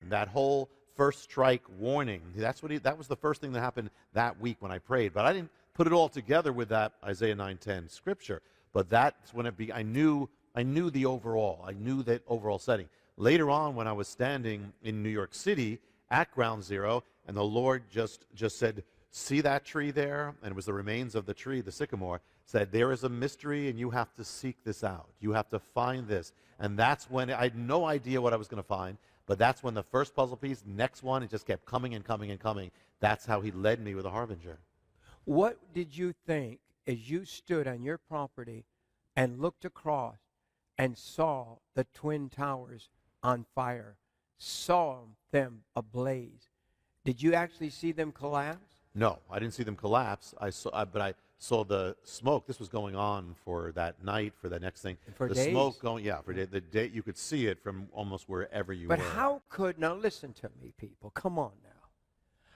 That whole first strike warning, that was the first thing that happened that week when I prayed. But I didn't put it all together with that Isaiah 9:10 scripture. But that's when I knew the overall. I knew that overall setting. Later on, when I was standing in New York City at Ground Zero, and the Lord just said, "See that tree there?" And it was the remains of the tree, the sycamore. Said, "There is a mystery, and you have to seek this out. You have to find this." And that's when I had no idea what I was going to find. But that's when the first puzzle piece, next one, it just kept coming and coming and coming. That's how he led me with a harbinger. What did you think as you stood on your property and looked across and saw the Twin Towers on fire, saw them ablaze? Did you actually see them collapse? No, I didn't see them collapse. But I saw the smoke. This was going on for that night, for the next thing. For the days? Smoke going, yeah, for the day. You could see it from almost wherever you were. But how could, now listen to me, people, come on now.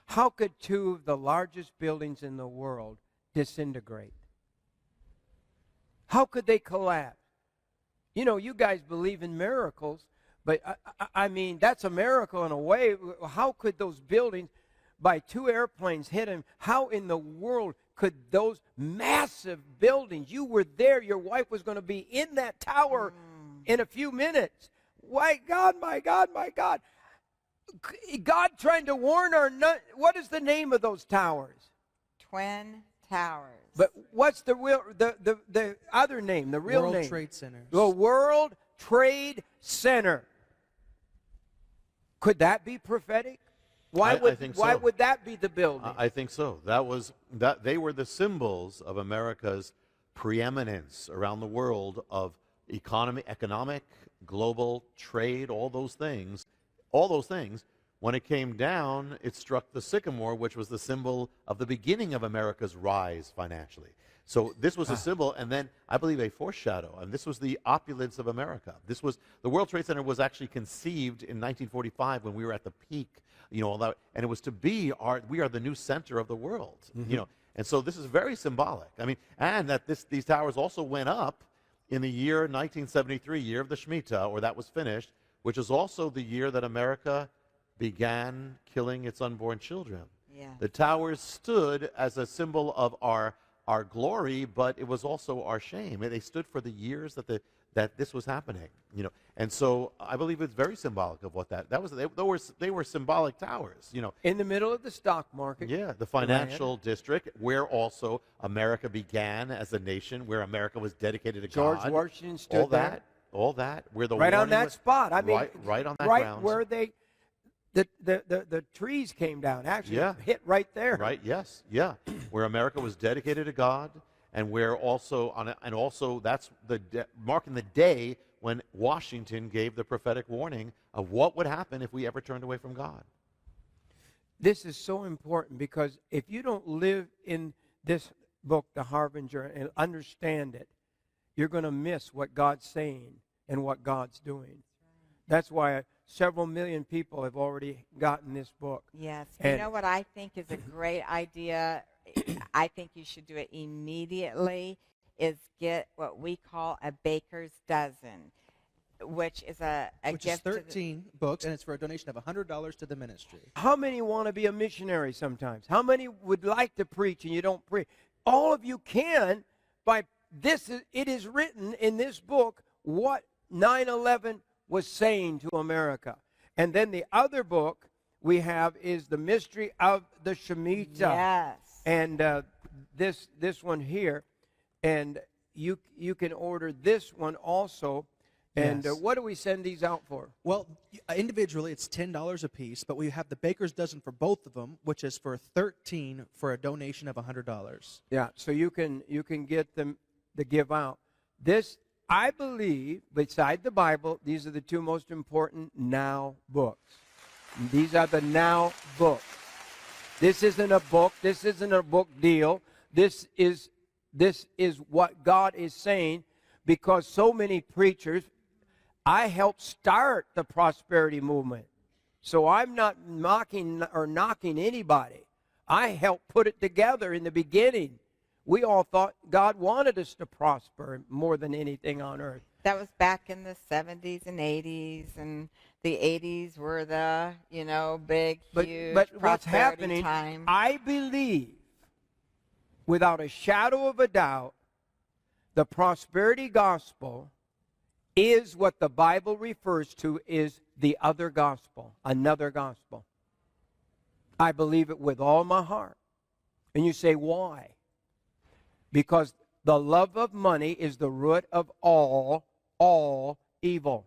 How could two of the largest buildings in the world disintegrate? How could they collapse? You know, you guys believe in miracles, but I mean, that's a miracle in a way. How could those buildings, by two airplanes hit them, how in the world could those massive buildings, you were there, your wife was going to be in that tower in a few minutes. My God, my God, my God. God trying to warn our, what is the name of those towers? Twin Towers. But what's the other name, the real name? World Trade Center. The World Trade Center. Could that be prophetic? Why would that be the building? I think so. They were the symbols of America's preeminence around the world of economic, global trade, all those things. When it came down, it struck the sycamore, which was the symbol of the beginning of America's rise financially. So this was a symbol, and then I believe a foreshadow, and this was the opulence of America. The World Trade Center was actually conceived in 1945 when we were at the peak, and it was to be we are the new center of the world, and so this is very symbolic. I mean, and that these towers also went up in the year 1973, year of the Shemitah, or that was finished, which is also the year that America began killing its unborn children. Yeah. The towers stood as a symbol of our glory, but it was also our shame. They stood for the years that this was happening, And so I believe it's very symbolic of what that was. They were symbolic towers, In the middle of the stock market. Yeah, the financial district, where also America began as a nation, where America was dedicated to George God. Washington stood there. All that, where the right on that was, spot. I mean, right on that right ground. where the trees came down. Actually, hit right there. Right. Yes. Yeah. Where America was dedicated to God, and where also that's marking the day when Washington gave the prophetic warning of what would happen if we ever turned away from God. This is so important because if you don't live in this book, The Harbinger, and understand it, you're going to miss what God's saying and what God's doing. That's why several million people have already gotten this book. Yes. You know what I think is a great idea? I think you should do it immediately, is get what we call a baker's dozen, which is a which gift is 13 books, and it's for a donation of $100 to the ministry. How many want to be a missionary sometimes? How many would like to preach and you don't preach? All of you can by this. It is written in this book what 9/11 was saying to America. And then the other book we have is The Mystery of the Shemitah. Yes. And this one here, and you can order this one also. And Yes. what do we send these out for? Well, individually it's $10 a piece, but we have the baker's dozen for both of them, which is for 13 for a donation of $100. Yeah, so you can get them to give out. This, I believe, beside the Bible, these are the two most important now books. These are the now books. This isn't a book. This isn't a book deal. This is what God is saying, because so many preachers, I helped start the prosperity movement. So I'm not mocking or knocking anybody. I helped put it together in the beginning. We all thought God wanted us to prosper more than anything on earth. That was back in the 70s and 80s, and the 80s were the, big, huge but what's prosperity happening, time. I believe, without a shadow of a doubt, the prosperity gospel is what the Bible refers to as the other gospel, another gospel. I believe it with all my heart. And you say, why? Because the love of money is the root of all evil.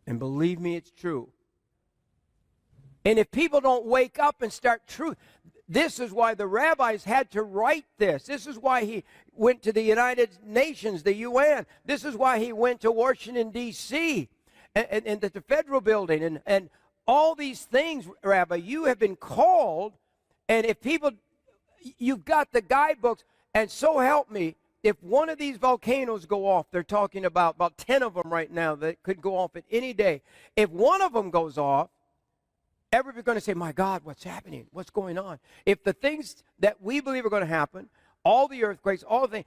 And believe me, it's true. And if people don't wake up and start truth, this is why the rabbis had to write this. This is why he went to the United Nations, the UN. This is why he went to Washington, D.C., and the federal building. And all these things, Rabbi, you have been called. And if people, you've got the guidebooks. And so help me, if one of these volcanoes go off, they're talking about 10 of them right now that could go off at any day. If one of them goes off, everybody's going to say, my God, what's happening? What's going on? If the things that we believe are going to happen, all the earthquakes, all the things.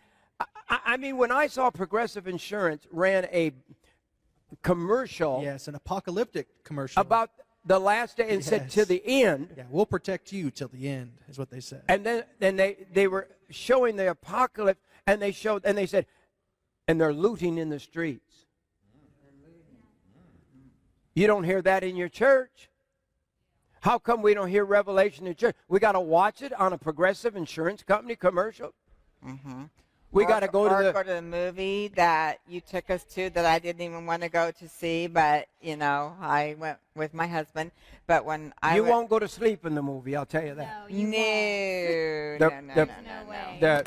I mean, when I saw Progressive Insurance ran a commercial. Yes, an apocalyptic commercial. About the last day and said, to the end. Yeah, we'll protect you till the end, is what they said. And then they were showing the apocalypse, and they said, and they're looting in the streets. You don't hear that in your church. How come we don't hear Revelation in church? We got to watch it on a Progressive Insurance Company commercial. Mm-hmm. We got to go to the movie that you took us to that I didn't even want to go to see, but I went with my husband. But when you won't go to sleep in the movie, I'll tell you that. No, you won't. No way. The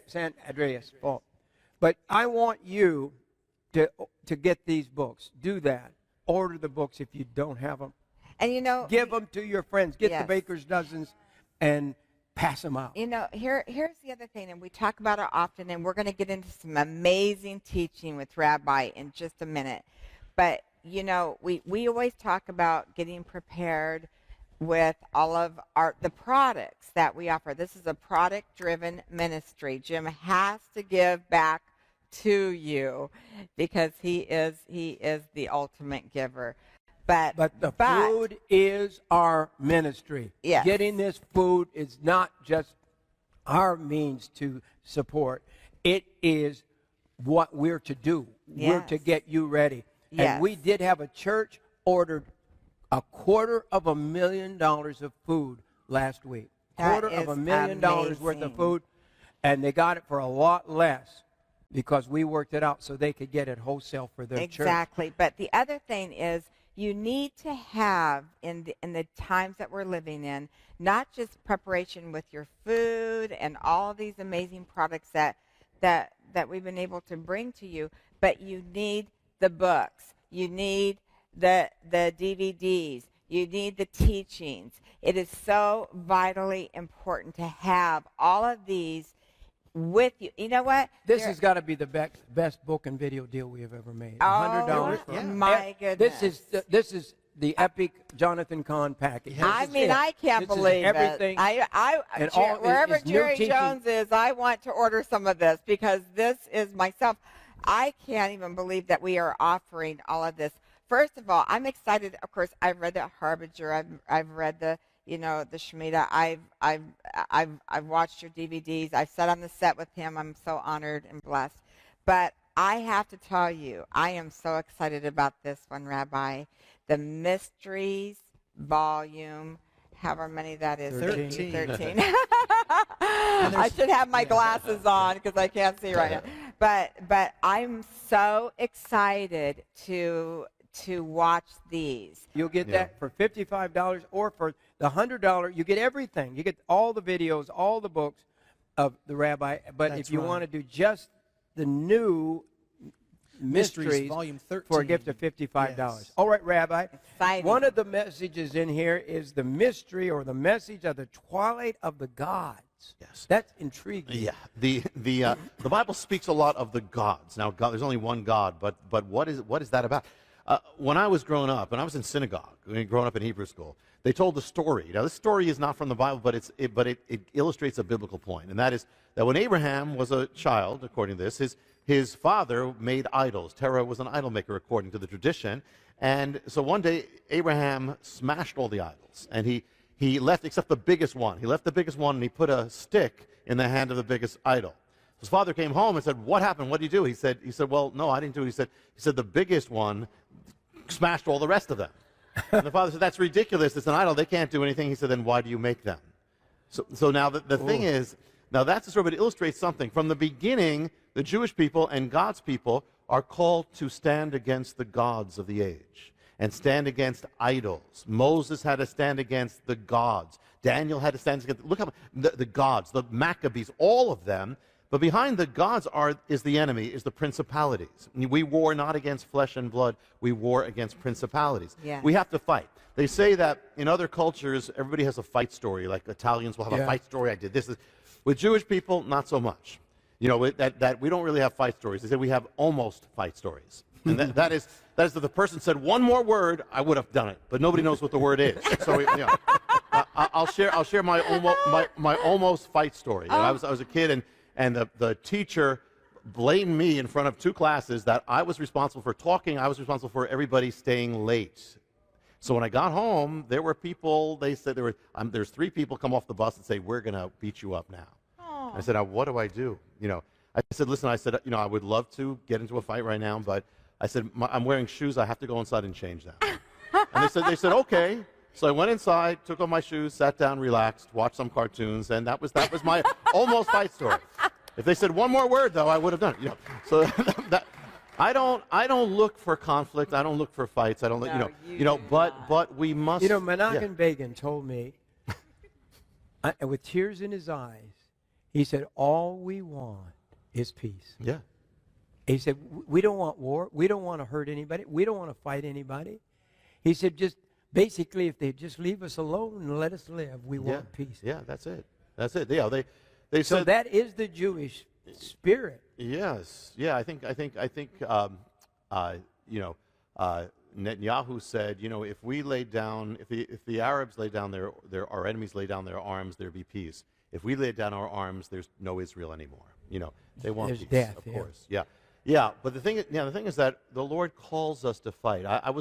San Andreas fault. But I want you to get these books. Do that. Order the books if you don't have them. And give them to your friends. Get the Baker's Dozens and pass them out. Here's the other thing, and we talk about it often, and we're going to get into some amazing teaching with Rabbi in just a minute. But, we always talk about getting prepared with all of the products that we offer. This is a product-driven ministry. Jim has to give back to you because he is the ultimate giver. But the food is our ministry. Yes. Getting this food is not just our means to support. It is what we're to do. Yes. We're to get you ready. Yes. And we did have a church ordered $250,000 of food last week. $250,000 worth of food. And they got it for a lot less because we worked it out so they could get it wholesale for their church. Exactly. But the other thing is, you need to have, in the times that we're living in, not just preparation with your food and all these amazing products that we've been able to bring to you, but you need the books. You need the DVDs. You need the teachings. It is so vitally important to have all of these with you. You know what? This has got to be the best book and video deal we have ever made. $100 for my goodness. This is the epic Jonathan Cahn package. I can't believe everything. it. Wherever Jerry Jones is, I want to order some of this because this is myself. I can't even believe that we are offering all of this. First of all, I'm excited. Of course, I've read the Harbinger. I've read the Shemitah. I've watched your DVDs. I've sat on the set with him. I'm so honored and blessed. But I have to tell you, I am so excited about this one, Rabbi. The Mysteries volume, however many that is. 13. I should have my glasses on because I can't see right now. But I'm so excited to watch these. You'll get that for $55 or for the $100. You get everything. You get all the videos, all the books of the Rabbi. But if you want to do just the new Mysteries Volume 13 for a gift of $55. Yes. All right, Rabbi. Exciting. One of the messages in here is the mystery or the message of the twilight of the gods. Yes. That's intriguing. Yeah. The Bible speaks a lot of the gods. Now, God, there's only one God, but what is that about? When I was growing up, and I was in synagogue, growing up in Hebrew school, they told the story. Now, this story is not from the Bible, but it illustrates a biblical point, and that is that when Abraham was a child, according to this, his father made idols. Terah was an idol maker according to the tradition. And so one day, Abraham smashed all the idols. And he left, except the biggest one. He left the biggest one and he put a stick in the hand of the biggest idol. His father came home and said, "What happened? What did you do?" He said, "Well, no, I didn't do it." He said, "The biggest one smashed all the rest of them." And the father said, "That's ridiculous. It's an idol. They can't do anything." He said, "Then why do you make them?" So now the thing is, now that's a story, but it illustrates something. From the beginning, the Jewish people and God's people are called to stand against the gods of the age and stand against idols. Moses had to stand against the gods. Daniel had to stand against, look how the gods, the Maccabees, all of them. But behind the gods is the enemy, is the principalities. We war not against flesh and blood. We war against principalities. Yeah. We have to fight. They say that in other cultures, everybody has a fight story. Like Italians will have a fight story. I did this. With Jewish people, not so much. You know, that we don't really have fight stories. They say we have almost fight stories. And that is if the person said one more word, I would have done it. But nobody knows what the word is. So, I'll share my almost fight story. You know, I was a kid, and the teacher blamed me in front of 2 classes that I was responsible for talking. I was responsible for everybody staying late. So when I got home, there were people, they said there's 3 people come off the bus and say, "We're going to beat you up now." I said, "Now, what do I do?" You know, I said, "Listen," I said, "I would love to get into a fight right now, but," I said, "I'm wearing shoes. I have to go inside and change them." And they said, "Okay." So I went inside, took off my shoes, sat down, relaxed, watched some cartoons, and that was my almost fight story. If they said one more word, though, I would have done it. You know, so I don't look for conflict. I don't look for fights. I don't but we must. You know, Menachem Begin told me, with tears in his eyes, he said, "All we want is peace." Yeah. He said, "We don't want war. We don't want to hurt anybody. We don't want to fight anybody." He said, "Just basically, if they just leave us alone and let us live, we want peace." Yeah, that's it. That's it. Yeah, they So said that is the Jewish spirit. Yes. Yeah, I think Netanyahu said, if we lay down, if the Arabs lay down our enemies lay down their arms, there'd be peace. If we lay down our arms, there's no Israel anymore. They want There's peace, death, of yeah. course. Yeah. Yeah, but the thing is that the Lord calls us to fight. I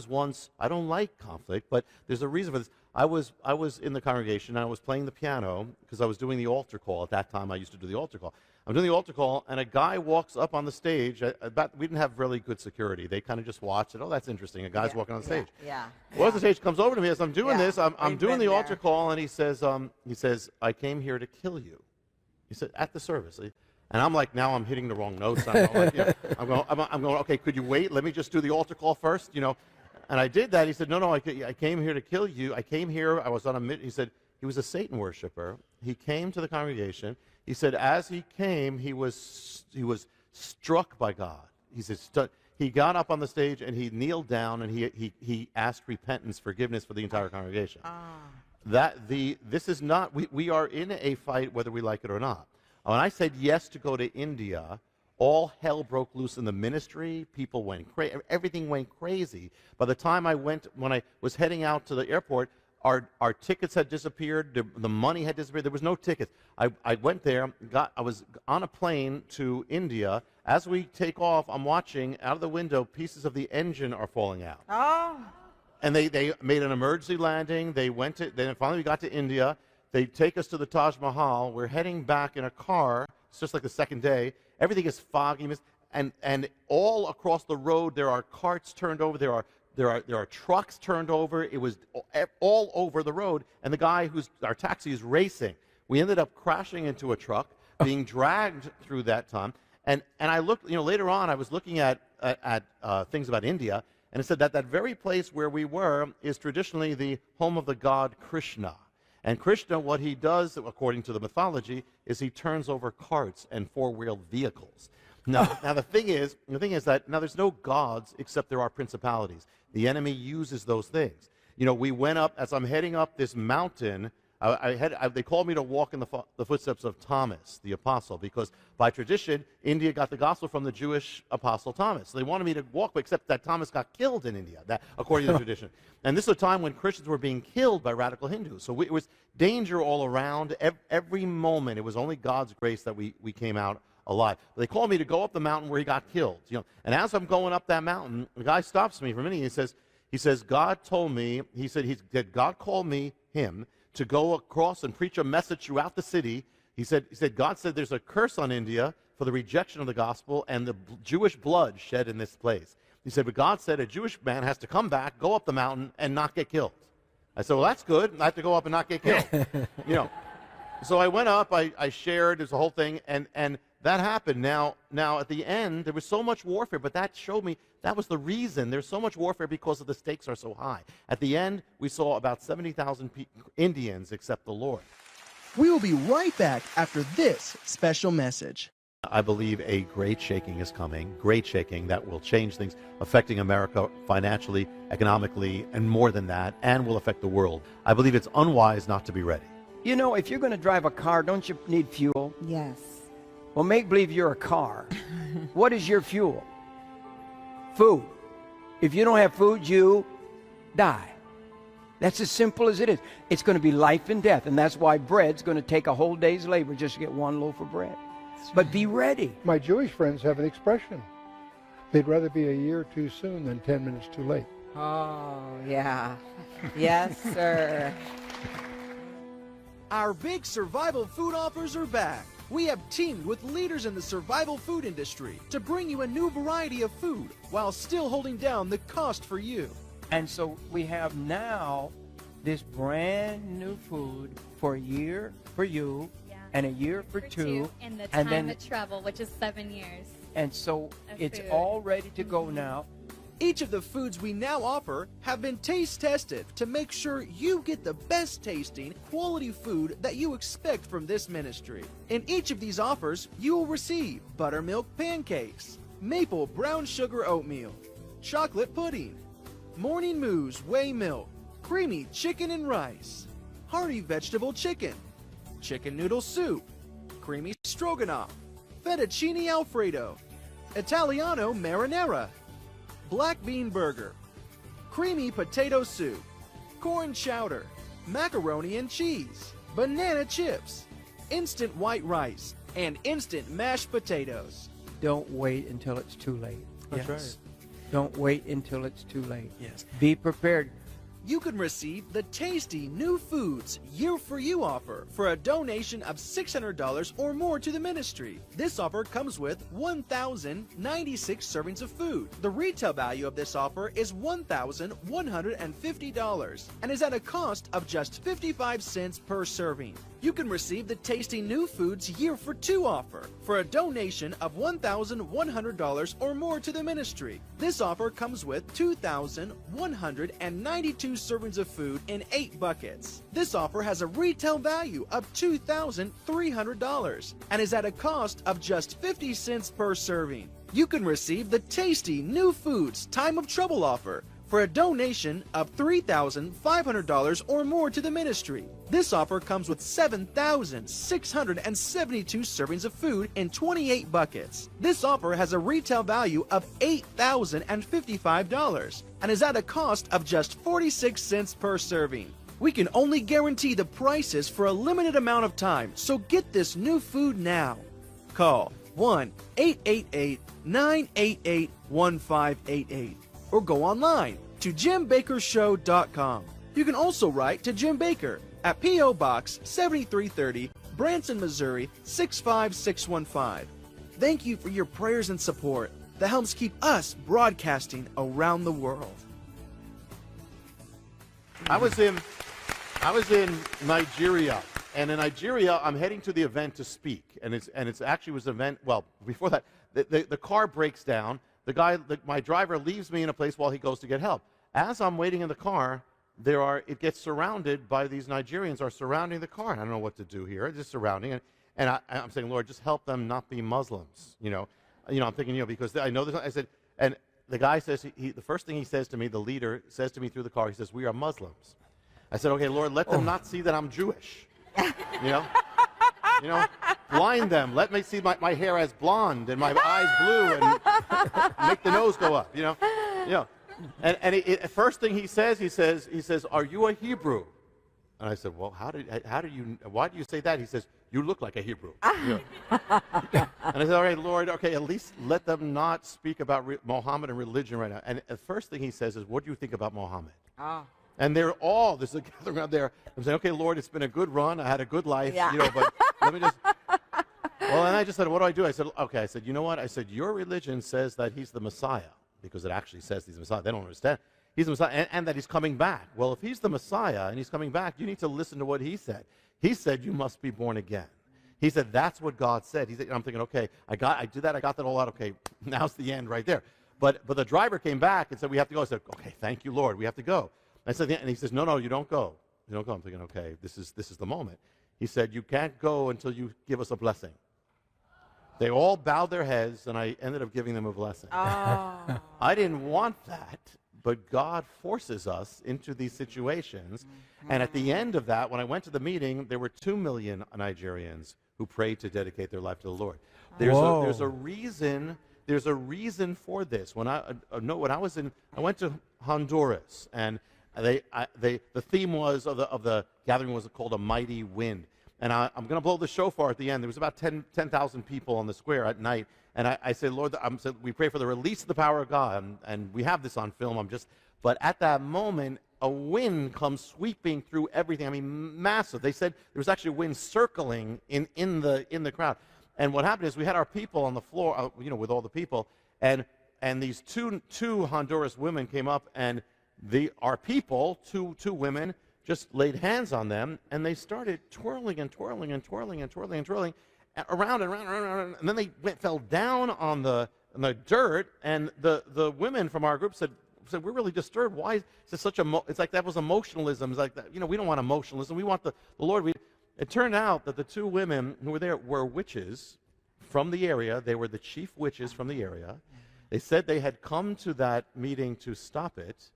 don't like conflict, but there's a reason for this. I was in the congregation, and I was playing the piano because I was doing the altar call. At that time, I used to do the altar call. I'm doing the altar call, and a guy walks up on the stage. We didn't have really good security. They kind of just watched it. Oh, that's interesting. A guy's walking on the stage. Yeah. Well, the stage comes over to me as I'm doing this. I'm We've doing the been altar there. call, and he says, "I came here to kill you." He said, at the service. And I'm like, now I'm hitting the wrong notes. I'm going, okay, could you wait? Let me just do the altar call first, And I did that. He said, no, I came here to kill you. I came here, I was on a he said, he was a Satan worshiper. He came to the congregation. He said, as he came, he was struck by God. He said, he got up on the stage and he kneeled down and he asked repentance, forgiveness for the entire congregation. This is not, we are in a fight whether we like it or not. When I said yes to go to India, all hell broke loose in the ministry. People went crazy. Everything went crazy. By the time when I was heading out to the airport, our tickets had disappeared. The money had disappeared. There was no tickets. I went there. I was on a plane to India. As we take off, I'm watching out of the window. Pieces of the engine are falling out. Oh. And they made an emergency landing. Then finally we got to India. They take us to the Taj Mahal. We're heading back in a car. It's just like the second day. Everything is foggy, and all across the road there are carts turned over. There are trucks turned over. It was all over the road. And the guy our taxi is racing. We ended up crashing into a truck, being dragged through that time. And I looked. Later on, I was looking at things about India, and it said that very place where we were is traditionally the home of the god Krishna. And Krishna, what he does, according to the mythology, is he turns over carts and four-wheeled vehicles. Now the thing is that now there's no gods except there are principalities. The enemy uses those things. We went up, as I'm heading up this mountain, they called me to walk in the footsteps of Thomas, the apostle, because by tradition, India got the gospel from the Jewish apostle Thomas. So they wanted me to walk, except that Thomas got killed in India, according to the tradition. And this was a time when Christians were being killed by radical Hindus. So it was danger all around. Every moment, it was only God's grace that we came out alive. They called me to go up the mountain where he got killed. And as I'm going up that mountain, the guy stops me for a minute. He says, God told me, he said God called him to go across and preach a message throughout the city. He said, God said there's a curse on India for the rejection of the gospel and the Jewish blood shed in this place. He said, but God said a Jewish man has to come back, go up the mountain, and not get killed. I said, well, that's good. I have to go up and not get killed. So I went up, I shared, there's a whole thing, and that happened. Now, at the end, there was so much warfare, but that showed me that was the reason. There's so much warfare because of the stakes are so high. At the end, we saw about 70,000 Indians accept the Lord. We will be right back after this special message. I believe a great shaking is coming, great shaking that will change things, affecting America financially, economically, and more than that, and will affect the world. I believe it's unwise not to be ready. If you're going to drive a car, don't you need fuel? Yes. Well, make believe you're a car. What is your fuel? Food. If you don't have food, you die. That's as simple as it is. It's going to be life and death, and that's why bread's going to take a whole day's labor just to get one loaf of bread. But be ready. My Jewish friends have an expression. They'd rather be a year too soon than 10 minutes too late. Oh, yeah. Yes, sir. Our big survival food offers are back. We have teamed with leaders in the survival food industry to bring you a new variety of food while still holding down the cost for you. And so we have now this brand new food for a year for you, and a year for two, and the and time then of travel, which is 7 years. And so it's food. all ready to go now. Each of the foods we now offer have been taste tested to make sure you get the best tasting, quality food that you expect from this ministry. In each of these offers, you will receive buttermilk pancakes, maple brown sugar oatmeal, chocolate pudding, morning moose whey milk, creamy chicken and rice, hearty vegetable chicken, chicken noodle soup, creamy stroganoff, fettuccine alfredo, Italiano marinara, black bean burger, creamy potato soup, corn chowder, macaroni and cheese, banana chips, instant white rice, and instant mashed potatoes. Don't wait until it's too late. That's right. Don't wait until it's too late. Yes. Be prepared. You can receive the tasty New Foods Year for You offer for a donation of $600 or more to the ministry. This offer comes with 1,096 servings of food. The retail value of this offer is $1,150 and is at a cost of just 55 cents per serving. You can receive the tasty New Foods Year for Two offer for a donation of $1,100 or more to the ministry. This offer comes with 2,192 servings of food in 8 buckets. This offer has a retail value of $2,300 and is at a cost of just 50 cents per serving. You can receive the tasty New Foods Time of Trouble offer for a donation of $3,500 or more to the ministry. This offer comes with 7,672 servings of food in 28 buckets. This offer has a retail value of $8,055 and is at a cost of just 46 cents per serving. We can only guarantee the prices for a limited amount of time, so get this new food now. Call 1-888-988-1588 or go online to JimBakerShow.com. You can also write to Jim Baker at P.O. Box 7330, Branson, Missouri 65615. Thank you for your prayers and support that helps keep us broadcasting around the world. I was in Nigeria, and in Nigeria, I'm heading to the event to speak, and it's actually was an event. Well, before that, the car breaks down. My driver leaves me in a place while he goes to get help. As I'm waiting in the car, it gets surrounded by these Nigerians are surrounding the car. I don't know what to do here. Just surrounding it, and I'm saying, Lord, just help them not be Muslims. I'm thinking, because I know this. I said, and the guy says, the first thing he says to me, the leader says to me through the car, he says, we are Muslims. I said, okay, Lord, let them not see that I'm Jewish. Blind them. Let me see my hair as blonde and my eyes blue, and make the nose go up. And first thing he says, are you a Hebrew? And I said, well, why do you say that? He says, you look like a Hebrew. You know. And I said, all right, Lord, okay, at least let them not speak about Muhammad and religion right now. And the first thing he says is, what do you think about Muhammad? Oh. And they're all, there's a gathering out there. I'm saying, okay, Lord, it's been a good run. I had a good life, Yeah. you know, but let me just. Well, and I just said, what do I do? I said, okay. I said, you know what? I said, your religion says that he's the Messiah, because it actually says he's the Messiah. They don't understand. He's the Messiah, and that he's coming back. Well, if he's the Messiah and he's coming back, you need to listen to what he said. He said, you must be born again. He said, that's what God said. He said, I'm thinking, okay, I got that all out. Okay, now's the end right there. But the driver came back and said, we have to go. I said, okay, thank you, Lord, we have to go. I said, and he says, no, you don't go. You don't go. I'm thinking, okay, this is the moment. He said, you can't go until you give us a blessing. They all bowed their heads, and I ended up giving them a blessing. Oh. I didn't want that, but God forces us into these situations. And at the end of that, when I went to the meeting, there were 2 million Nigerians who prayed to dedicate their life to the Lord. There's a reason. There's a reason for this. When I went to Honduras, and the theme was of the gathering was called a mighty wind. And I'm going to blow the shofar at the end. There was about 10,000 people on the square at night. And I said, Lord, we pray for the release of the power of God. And we have this on film. But at that moment, a wind comes sweeping through everything. I mean, massive. They said there was actually a wind circling in the crowd. And what happened is we had our people on the floor, with all the people. And these two Honduras women came up, and our people, two women, just laid hands on them, and they started twirling and twirling and twirling and twirling and twirling around and around and around, and then they fell down on the dirt, and the women from our group said, we're really disturbed. Why is this such it's like that was emotionalism. It's like that, we don't want emotionalism. We want the Lord. It turned out that the two women who were there were witches from the area. They were the chief witches from the area. They said they had come to that meeting to stop it,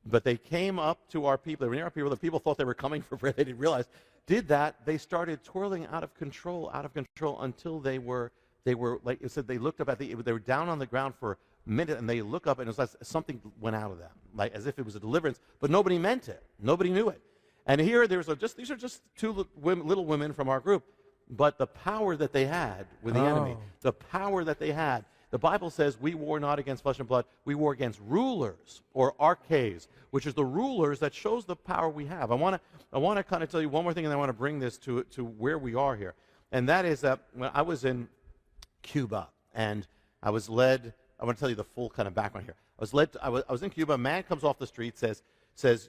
but they came up to our people. They were near our people. The people thought they were coming for prayer. They didn't realize. Did that. They started twirling out of control until they were like it said. They looked up they were down on the ground for a minute, and they look up, and it was like something went out of them, like as if it was a deliverance. But nobody meant it. Nobody knew it. And here these are just two little women from our group, but the power that they had with the enemy, the power that they had. The Bible says we war not against flesh and blood. We war against rulers, or arches, which is the rulers that shows the power we have. I want to kind of tell you one more thing, and I want to bring this to where we are here. And that is that when I was in Cuba, and I was led, I want to tell you the full kind of background here. I was in Cuba. A man comes off the street, says,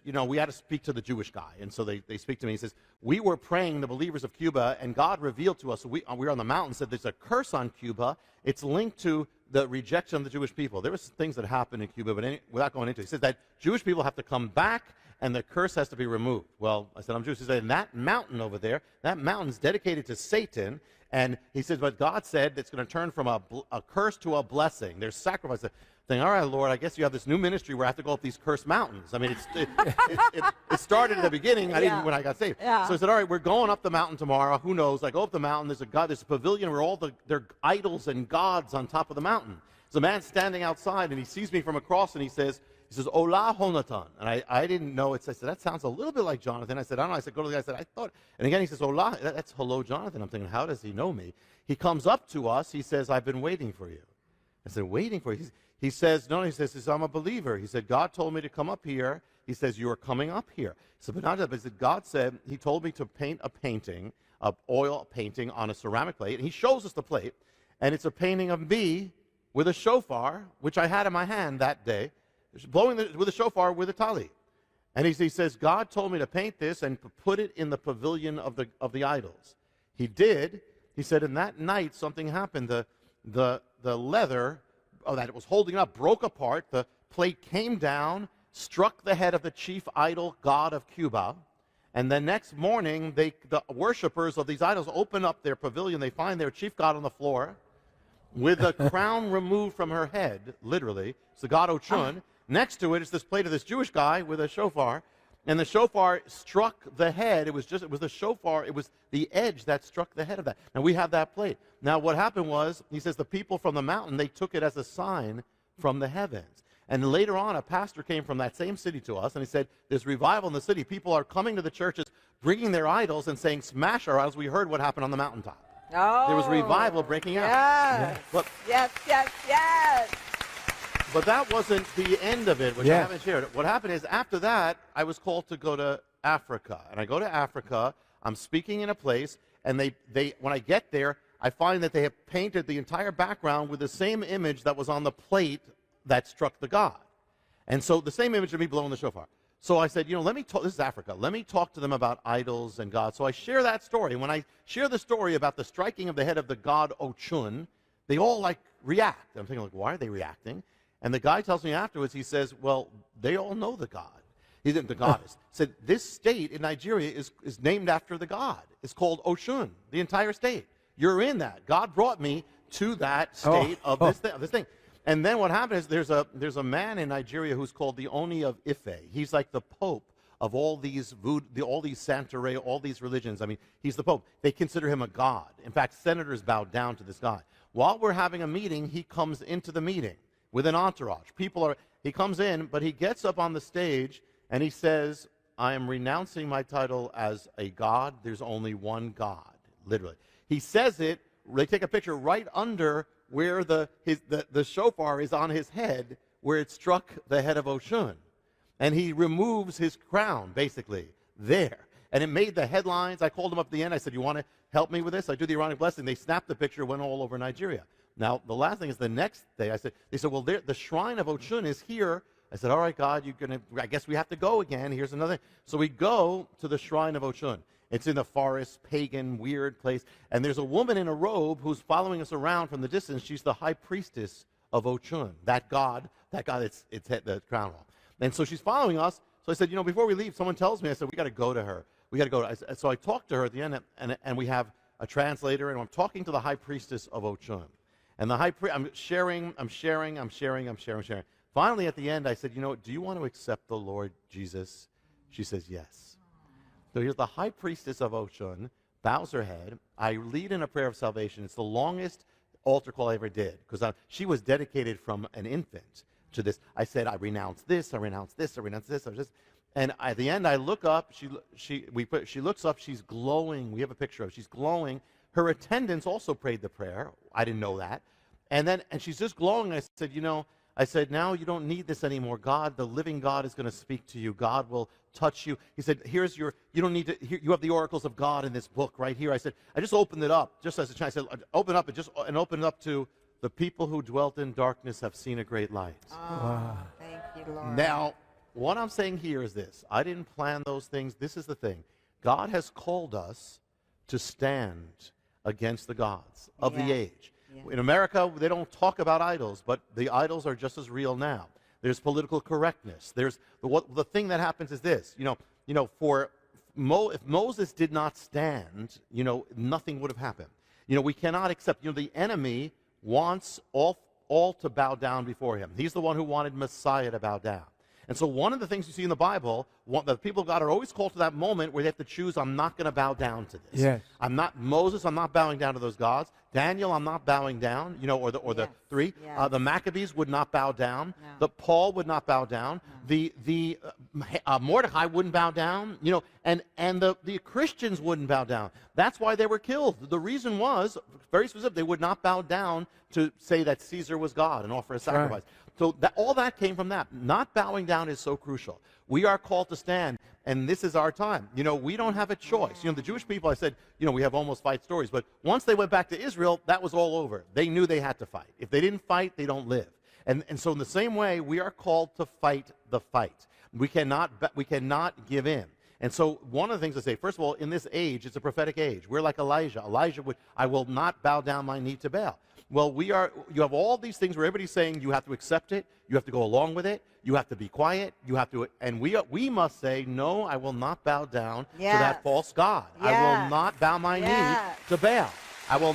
we had to speak to the Jewish guy. And so they speak to me. He says, we were praying, the believers of Cuba, and God revealed to us, so we were on the mountain, said there's a curse on Cuba. It's linked to the rejection of the Jewish people. There was things that happened in Cuba, but without going into it, he says that Jewish people have to come back, and the curse has to be removed. Well, I said, I'm Jewish. He said, and that mountain over there, that mountain's dedicated to Satan. And he says, but God said it's going to turn from a curse to a blessing. There's sacrifice. Saying, all right, Lord, I guess you have this new ministry where I have to go up these cursed mountains. I mean, it started at the beginning. I didn't when I got saved. Yeah. So I said, all right, we're going up the mountain tomorrow. Who knows? I go up the mountain. There's a pavilion where their idols and gods on top of the mountain. There's a man standing outside, and he sees me from across, and he says, Ola Honatan. And I didn't know it. So I said, that sounds a little bit like Jonathan. I said, I don't know. I said, go to the guy. I said, I thought. And again, he says, Ola, that's hello, Jonathan. I'm thinking, how does he know me? He comes up to us. He says, I've been waiting for you. I said, waiting for you? He says, no, he says, I'm a believer. He said, God told me to come up here. He says, you are coming up here. So, but not that, but God said, he told me to paint a painting, an oil painting on a ceramic plate. And he shows us the plate. And it's a painting of me with a shofar, which I had in my hand that day, blowing with a shofar with a tali. And he says, God told me to paint this and put it in the pavilion of the idols. He did. He said, and that night something happened. The leather that it was holding up broke apart. The plate came down, struck the head of the chief idol god of Cuba. And the next morning, the worshipers of these idols open up their pavilion. They find their chief god on the floor with the crown removed from her head, literally. It's the god Ochun. Next to it is this plate of this Jewish guy with a shofar. And the shofar struck the head. It was the shofar. It was the edge that struck the head of that. And we have that plate. Now, what happened was, he says, the people from the mountain, they took it as a sign from the heavens. And later on, a pastor came from that same city to us, and he said, there's revival in the city. People are coming to the churches, bringing their idols and saying, smash our idols. We heard what happened on the mountaintop. Oh. There was revival breaking out. Yes. But, Yes. but that wasn't the end of it, which I haven't shared. What happened is after that, I was called to go to Africa. And I go to Africa, I'm speaking in a place, and they when I get there, I find that they have painted the entire background with the same image that was on the plate that struck the god. And so the same image of me blowing the shofar. So I said, let me talk, this is Africa, let me talk to them about idols and God. So I share that story. And when I share the story about the striking of the head of the god Ochun, they all react. I'm thinking, why are they reacting? And the guy tells me afterwards, he says, well, they all know the god. He didn't, the goddess. Said, this state in Nigeria is named after the god. It's called Oshun, the entire state. You're in that. God brought me to that state of this thing. And then what happened is there's a man in Nigeria who's called the Oni of Ife. He's like the pope of all these all these Santeria, all these religions. I mean, he's the pope. They consider him a god. In fact, senators bow down to this guy. While we're having a meeting, he comes into the meeting with an entourage. He comes in, but he gets up on the stage and he says, I am renouncing my title as a god. There's only one God, literally. He says it, they take a picture right under where the shofar is on his head, where it struck the head of Oshun. And he removes his crown, basically, there. And it made the headlines. I called him up at the end. I said, you want to help me with this? I do the Aaronic blessing. They snapped the picture, went all over Nigeria. Now, the last thing is the next day, they said, well, the shrine of Ochun is here. I said, all right, God, I guess we have to go again. Here's another thing. So we go to the shrine of Ochun. It's in the forest, pagan, weird place. And there's a woman in a robe who's following us around from the distance. She's the high priestess of Ochun, that god it's the crown hall. And so she's following us. So I said, before we leave, someone tells me, I said, we got to go to her. We got to go. So I talked to her at the end, and we have a translator, and I'm talking to the high priestess of Ochun. And the high priest, I'm sharing. Finally, at the end, I said, do you want to accept the Lord Jesus? She says, yes. So here's the high priestess of Ochun, bows her head. I lead in a prayer of salvation. It's the longest altar call I ever did, because she was dedicated from an infant to this. I said, I renounce this, I renounce this, I renounce this. And at the end, I look up. She looks up. She's glowing. We have a picture of her. She's glowing. Her attendants also prayed the prayer. I didn't know that. And she's just glowing. I said, now you don't need this anymore. God, the living God, is going to speak to you. God will touch you. He said, you don't need to, you have the oracles of God in this book right here. I said, I just opened it up, just as a child. I said, open up and open it up to the people who dwelt in darkness have seen a great light. Oh, wow. Thank you, Lord. Now, what I'm saying here is this. I didn't plan those things. This is the thing. God has called us to stand against the gods of the age. Yeah. In America, they don't talk about idols, but the idols are just as real now. There's political correctness. There's the thing that happens is this. If Moses did not stand, nothing would have happened. We cannot accept. The enemy wants all to bow down before him. He's the one who wanted Messiah to bow down. And so one of the things you see in the Bible, the people of God are always called to that moment where they have to choose, I'm not going to bow down to this. Yes. I'm not bowing down to those gods. Daniel, I'm not bowing down, the three. Yes. The Maccabees would not bow down. No. The Paul would not bow down. No. The Mordecai wouldn't bow down, and the Christians wouldn't bow down. That's why they were killed. The reason was very specific. They would not bow down to say that Caesar was God and offer a sacrifice. Right. So all that came from that. Not bowing down is so crucial. We are called to stand, and this is our time. We don't have a choice. The Jewish people, I said, we have almost fight stories, but once they went back to Israel, that was all over. They knew they had to fight. If they didn't fight, they don't live. And so in the same way, we are called to fight the fight. We cannot give in. And so one of the things I say, first of all, in this age, it's a prophetic age. We're like Elijah. I will not bow down my knee to Baal. Well, you have all these things where everybody's saying you have to accept it, you have to go along with it, you have to be quiet, and we must say, no, I will not bow down to that false god. Yes. I will not bow my knee to Baal. I will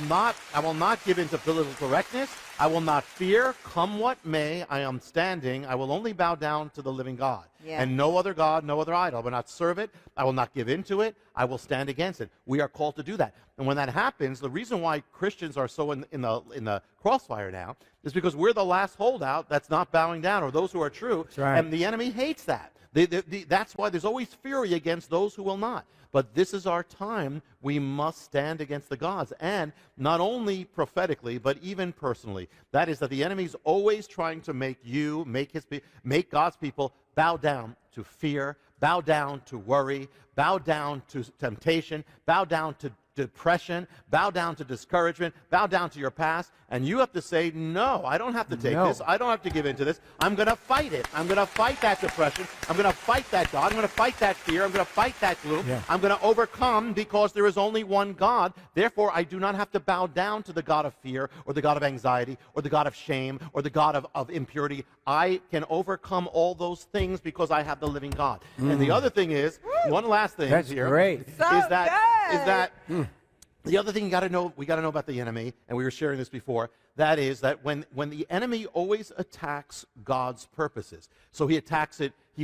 not give in to political correctness. I will not fear, come what may. I am standing. I will only bow down to the living God. Yes. And no other God, no other idol. I will not serve it. I will not give in to it. I will stand against it. We are called to do that. And when that happens, the reason why Christians are so in the crossfire now is because we're the last holdout that's not bowing down, or those who are true. That's right. And the enemy hates that. That's why there's always fury against those who will not. But this is our time. We must stand against the gods. And not only prophetically, but even personally. That is that the enemy's always trying to make you, make God's people bow down to fear, bow down to worry, bow down to temptation, bow down to depression, bow down to discouragement, bow down to your past, and you have to say, no, I don't have to take this. I don't have to give in to this. I'm going to fight it. I'm going to fight that depression. I'm going to fight that God. I'm going to fight that fear. I'm going to fight that gloom. Yeah. I'm going to overcome because there is only one God. Therefore, I do not have to bow down to the God of fear or the God of anxiety or the God of shame or the God of impurity. I can overcome all those things because I have the living God. And the other thing is, one last thing here, great. is that the other thing we got to know about the enemy, and we were sharing this before, that is that when the enemy always attacks God's purposes, so he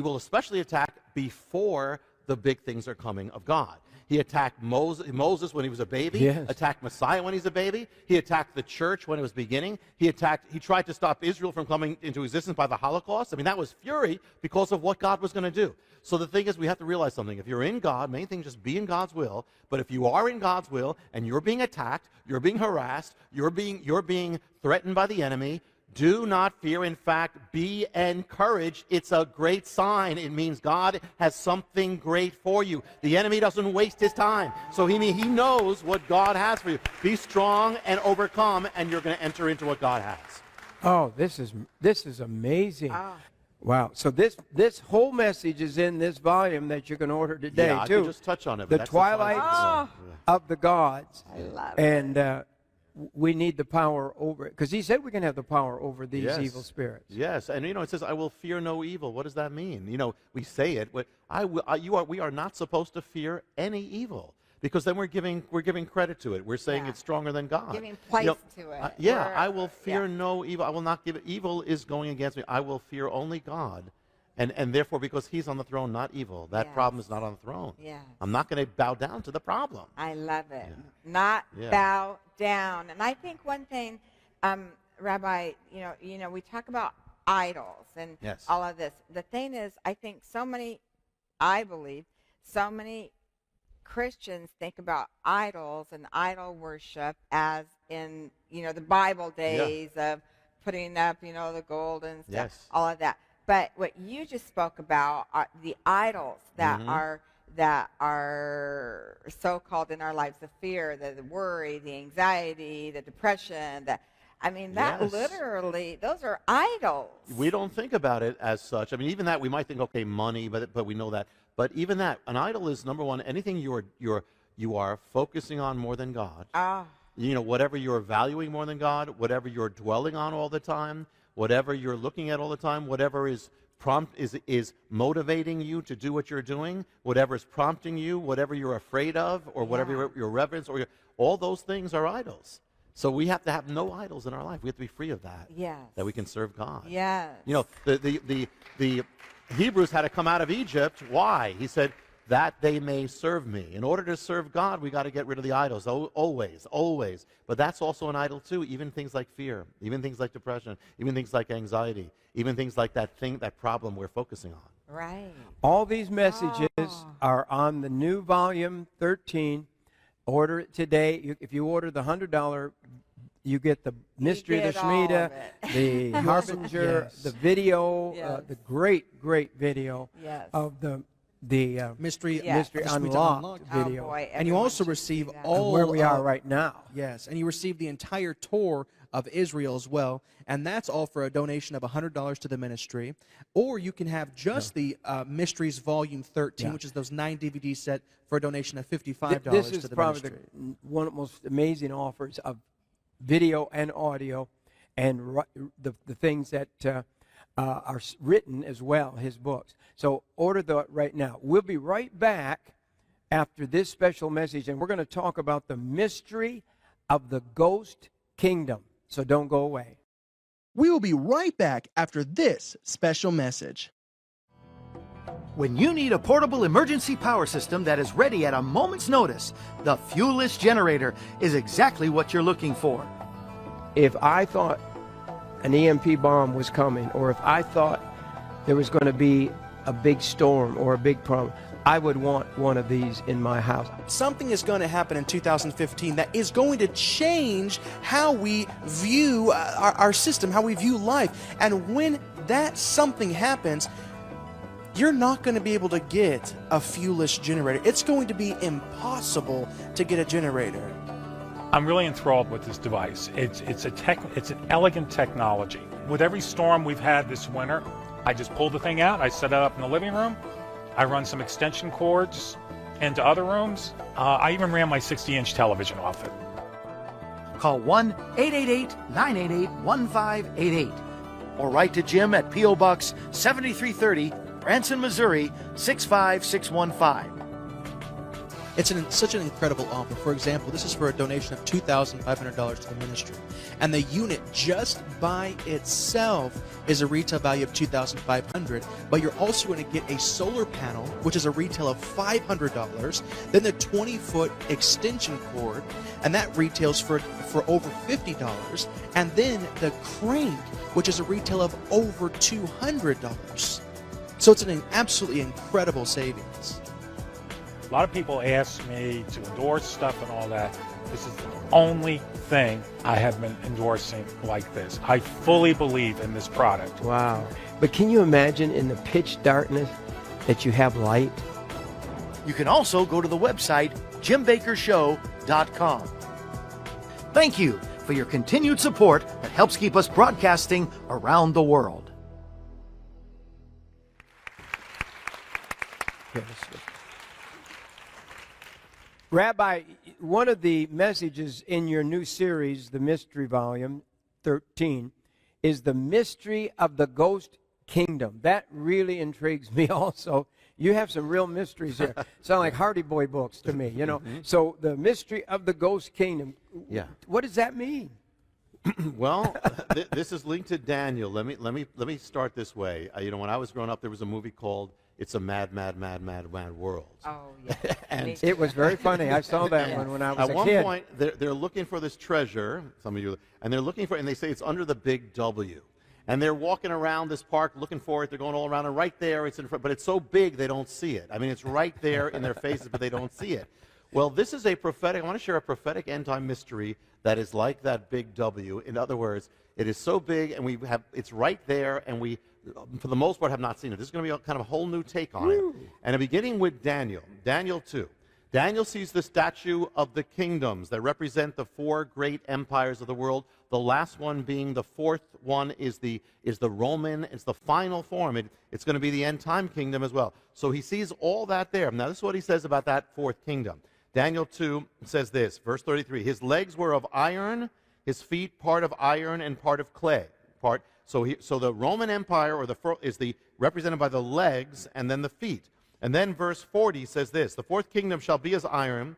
will especially attack before the big things are coming of God. He attacked Moses when he was a baby, attacked Messiah when he's a baby. He attacked the church when it was beginning. He tried to stop Israel from coming into existence by the Holocaust. I mean, that was fury because of what God was going to do. So the thing is, we have to realize something. If you're in God, main thing is just be in God's will. But if you are in God's will and you're being attacked, you're being harassed, you're being threatened by the enemy, do not fear. In fact, be encouraged. It's a great sign. It means God has something great for you. The enemy doesn't waste his time. So he knows what God has for you. Be strong and overcome, and you're going to enter into what God has. Oh, this is amazing. Wow. So this whole message is in this volume that you can order today, I too. could just touch on it. The Twilight of the Gods. I love it. We need the power over it. Because he said we can have the power over these evil spirits. Yes. And, it says, I will fear no evil. What does that mean? We say it. But we are not supposed to fear any evil. Because then we're giving credit to it. We're saying it's stronger than God. Giving place to it. I will fear no evil. I will not give it. Evil is going against me. I will fear only God. And therefore, because he's on the throne, not evil. That problem is not on the throne. Yeah. I'm not going to bow down to the problem. I love it. Not bow down. And I think one thing, Rabbi, we talk about idols and all of this. The thing is, I believe so many Christians think about idols and idol worship as in, the Bible days of putting up, the gold and stuff, all of that. But what you just spoke about are the idols that are so-called in our lives, the fear, the worry, the anxiety, the depression, literally, those are idols. We don't think about it as such. I mean, even that, we might think, okay, money, but we know that. But even that, an idol is, number one, anything you are focusing on more than God. Whatever you're valuing more than God, whatever you're dwelling on all the time, whatever you're looking at all the time, whatever is motivating you to do what you're doing, whatever is prompting you, whatever you're afraid of, or whatever your reverence, all those things are idols. So we have to have no idols in our life. We have to be free of that. Yes. That we can serve God. Yes. The Hebrews had to come out of Egypt. Why? He said, that they may serve me. In order to serve God, we got to get rid of the idols, always. But that's also an idol too, even things like fear, even things like depression, even things like anxiety, even things like that problem we're focusing on. Right. All these messages are on the new volume 13. Order it today. If you order the $100, you get the Mystery of the Shemitah, the Harbinger, the video, the great video of the Mystery Unlocked video. Oh boy, and you also receive all where we are right now. Yes, and you receive the entire tour of Israel as well, and that's all for a donation of $100 to the ministry. Or you can have just the Mysteries Volume 13, which is those 9 DVD set, for a donation of $55 to the ministry. This is probably one of the most amazing offers of video and audio, and the things that are written as well, his books. So order that right now. We'll be right back after this special message, and we're going to talk about the mystery of the ghost kingdom. So don't go away. We will be right back after this special message. When you need a portable emergency power system that is ready at a moment's notice, the fuelless generator is exactly what you're looking for. If I thought an EMP bomb was coming, or if I thought there was going to be a big storm or a big problem, I would want one of these in my house. Something is going to happen in 2015 that is going to change how we view our system, how we view life. And when that something happens, you're not going to be able to get a fuelless generator. It's going to be impossible to get a generator. I'm really enthralled with this device. It's an elegant technology. With every storm we've had this winter, I just pull the thing out, I set it up in the living room, I run some extension cords into other rooms. I even ran my 60-inch television off it. Call 1-888-988-1588 or write to Jim at P.O. Box 7330, Branson, Missouri 65615. It's such an incredible offer. For example, this is for a donation of $2,500 to the ministry. And the unit just by itself is a retail value of $2,500, but you're also going to get a solar panel, which is a retail of $500, then the 20-foot extension cord, and that retails for over $50, and then the crank, which is a retail of over $200. So it's an absolutely incredible savings. A lot of people ask me to endorse stuff and all that. This is the only thing I have been endorsing like this. I fully believe in this product. Wow. But can you imagine in the pitch darkness that you have light? You can also go to the website JimBakkerShow.com. Thank you for your continued support that helps keep us broadcasting around the world. Rabbi, one of the messages in your new series, the Mystery Volume 13, is the mystery of the ghost kingdom. That really intrigues me also. You have some real mysteries here. Sound like Hardy Boy books to me, you know. So the mystery of the ghost kingdom. Yeah. What does that mean? Well, this is linked to Daniel. Let me start this way. When I was growing up, there was a movie called "It's a Mad, Mad, Mad, Mad, Mad World." Oh, yeah. And it was very funny. I saw that one when I was a kid. At one point, they're looking for this treasure. Some of you, and they're looking for, and they say it's under the big W. And they're walking around this park looking for it. They're going all around, and right there, it's in front. But it's so big, they don't see it. I mean, it's right there in their faces, but they don't see it. Well, this is a prophetic. I want to share a prophetic end-time mystery that is like that big W. In other words, it is so big, and it's right there, and we, for the most part, have not seen it. This is going to be kind of a whole new take on it. And beginning with Daniel 2. Daniel sees the statue of the kingdoms that represent the 4 great empires of the world. The last one being the fourth one is the Roman. It's the final form. It's going to be the end-time kingdom as well. So he sees all that there. Now, this is what he says about that fourth kingdom. Daniel 2 says this, verse 33. His legs were of iron, his feet part of iron and part of clay. So the Roman Empire is represented by the legs and then the feet. And then verse 40 says this, the fourth kingdom shall be as iron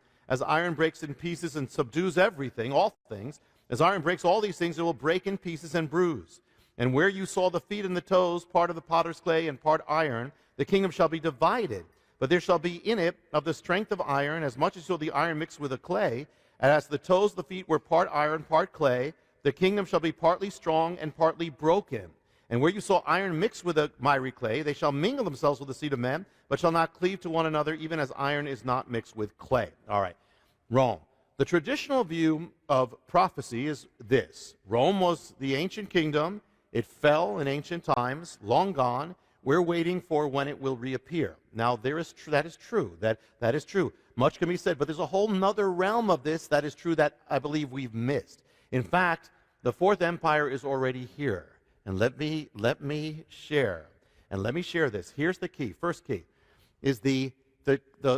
breaks in pieces and subdues everything, all things. As iron breaks all these things, it will break in pieces and bruise. And where you saw the feet and the toes, part of the potter's clay and part iron, the kingdom shall be divided. But there shall be in it of the strength of iron, as much as so the iron mixed with the clay, and as the toes of the feet were part iron, part clay, the kingdom shall be partly strong and partly broken. And where you saw iron mixed with the miry clay, they shall mingle themselves with the seed of men, but shall not cleave to one another, even as iron is not mixed with clay. All right, Rome. The traditional view of prophecy is this. Rome was the ancient kingdom. It fell in ancient times, long gone. We're waiting for when it will reappear. Now, that is true. That is true. Much can be said, but there's a whole nother realm of this that is true that I believe we've missed. In fact, the fourth empire is already here. And let me share this. Here's the key. First key is the